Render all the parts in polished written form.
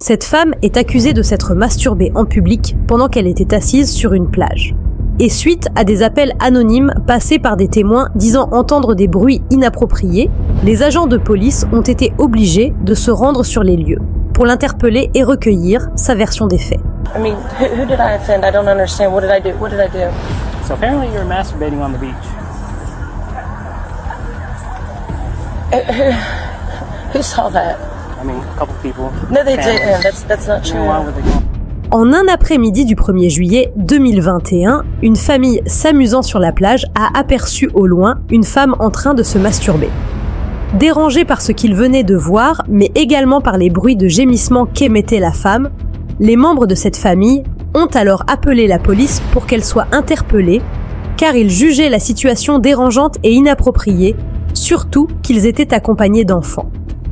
Cette femme est accusée de s'être masturbée en public pendant qu'elle était assise sur une plage. Et suite à des appels anonymes passés par des témoins disant entendre des bruits inappropriés, les agents de police ont été obligés de se rendre sur les lieux pour l'interpeller et recueillir sa version des faits. I mean, who did I offend? I don't understand. What did I do? What did I do? So apparently you're masturbating on the beach. Who saw that? I mean, a couple people. No, they didn't. That's not true. Why would they go? En un après-midi du 1er juillet 2021, une famille s'amusant sur la plage a aperçu au loin une femme en train de se masturber. Dérangés par ce qu'ils venaient de voir, mais également par les bruits de gémissements qu'émettait la femme, les membres de cette famille ont alors appelé la police pour qu'elle soit interpellée, car ils jugeaient la situation dérangeante et inappropriée, surtout qu'ils étaient accompagnés d'enfants.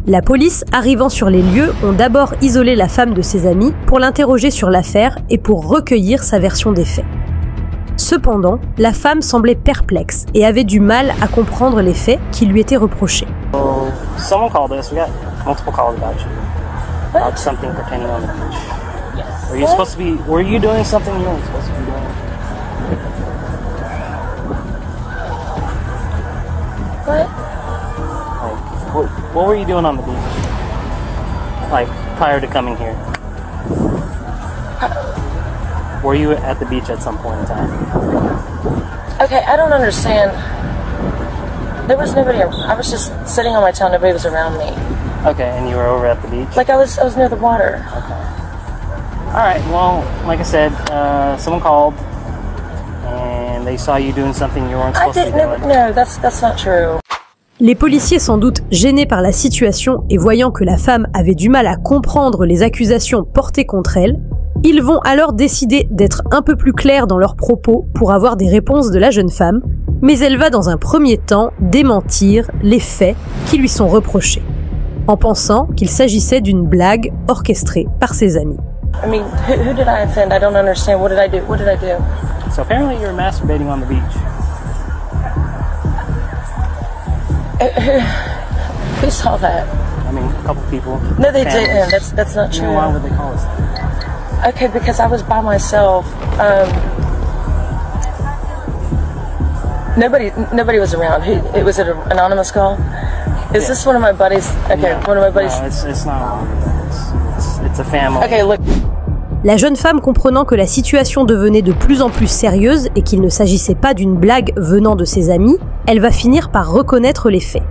La police, arrivant sur les lieux, ont d'abord isolé la femme de ses amis pour l'interroger sur l'affaire et pour recueillir sa version des faits. Cependant, la femme semblait perplexe et avait du mal à comprendre les faits qui lui étaient reprochés. So, someone called us. We got multiple calls about you. About something pertaining on the beach. Were you supposed to be? Were you doing something you weren't supposed to be doing? What? Like, what were you doing on the beach? Like prior to coming here? Were you at the beach at some point in time? Okay, I don't understand. There was nobody. I was just sitting on my tail. Nobody was around me. Okay, and you were over at the beach? Like I was near the water. Okay. Alright, well, like I said, someone called and they saw you doing something you weren't supposed to be doing. No, that's not true. Les policiers, sans doute gênés par la situation et voyant que la femme avait du mal à comprendre les accusations portées contre elle, ils vont alors décider d'être un peu plus clairs dans leurs propos pour avoir des réponses de la jeune femme, mais elle va dans un premier temps démentir les faits qui lui sont reprochés, en pensant qu'il s'agissait d'une blague orchestrée par ses amis. I mean, who did I offend? I don't understand. What did I do? What did I do? So apparently you're masturbating on the beach. Who saw that? I mean, a couple people. No, they families. didn't. That's not true. Why would they call us that? Okay, because I was by myself. Nobody was around. It was an anonymous call. Is this one of my buddies? Okay, No, one of my buddies. No, it's not. It's a family. Okay, look. La jeune femme, comprenant que la situation devenait de plus en plus sérieuse et qu'il ne s'agissait pas d'une blague venant de ses amis, elle va finir par reconnaître les faits.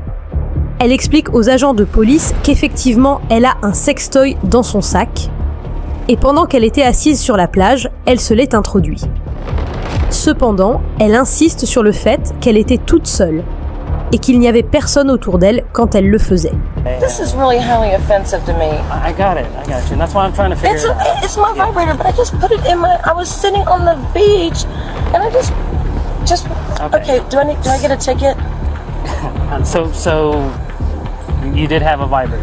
Elle explique aux agents de police qu'effectivement, elle a un sextoy dans son sac, et pendant qu'elle était assise sur la plage, elle se l'est introduit. Cependant, elle insiste sur le fait qu'elle était toute seule, et qu'il n'y avait personne autour d'elle quand elle le faisait. This is really highly offensive to me. I got it. I got you. And that's why I'm trying to figure it out. It's my vibrator, but I just put it in my. I was sitting on the beach, and I just. Okay. Do I get a ticket? So you did have a vibrator.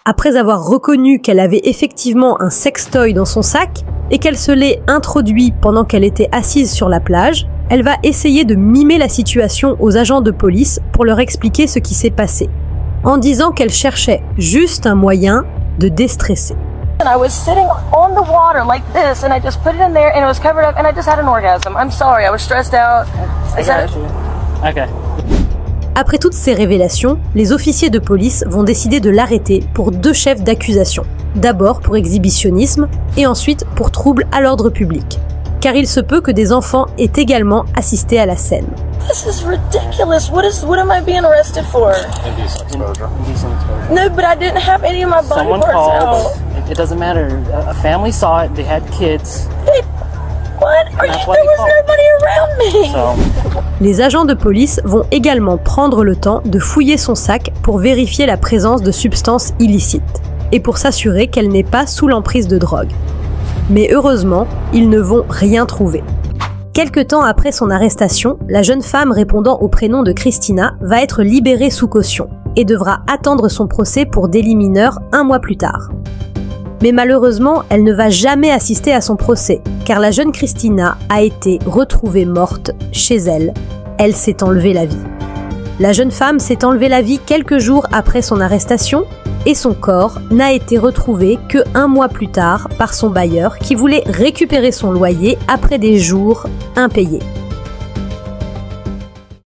Après avoir reconnu qu'elle avait effectivement un sextoy dans son sac et qu'elle se l'est introduit pendant qu'elle était assise sur la plage, elle va essayer de mimer la situation aux agents de police pour leur expliquer ce qui s'est passé, en disant qu'elle cherchait juste un moyen de déstresser. I was sitting on the water like this, and I just put it in there, and it was covered up, and I just had an orgasm. I'm sorry, I was stressed out. Okay. Après toutes ces révélations, les officiers de police vont décider de l'arrêter pour 2 chefs d'accusation. D'abord pour exhibitionnisme et ensuite pour trouble à l'ordre public. Car il se peut que des enfants aient également assisté à la scène. This is ridiculous. What am I being arrested for? Indecent exposure. Indecent exposure. No, but I didn't have any of my body Someone parts called. out. It doesn't matter. A family saw it. They had kids. What? There was nobody around me. So. Les agents de police vont également prendre le temps de fouiller son sac pour vérifier la présence de substances illicites et pour s'assurer qu'elle n'est pas sous l'emprise de drogue. Mais heureusement, ils ne vont rien trouver. Quelque temps après son arrestation, la jeune femme répondant au prénom de Christina va être libérée sous caution et devra attendre son procès pour délit mineur 1 mois plus tard. Mais malheureusement, elle ne va jamais assister à son procès, car la jeune Christina a été retrouvée morte chez elle. Elle s'est enlevé la vie. La jeune femme s'est enlevé la vie quelques jours après son arrestation, et son corps n'a été retrouvé que 1 mois plus tard par son bailleur qui voulait récupérer son loyer après des jours impayés.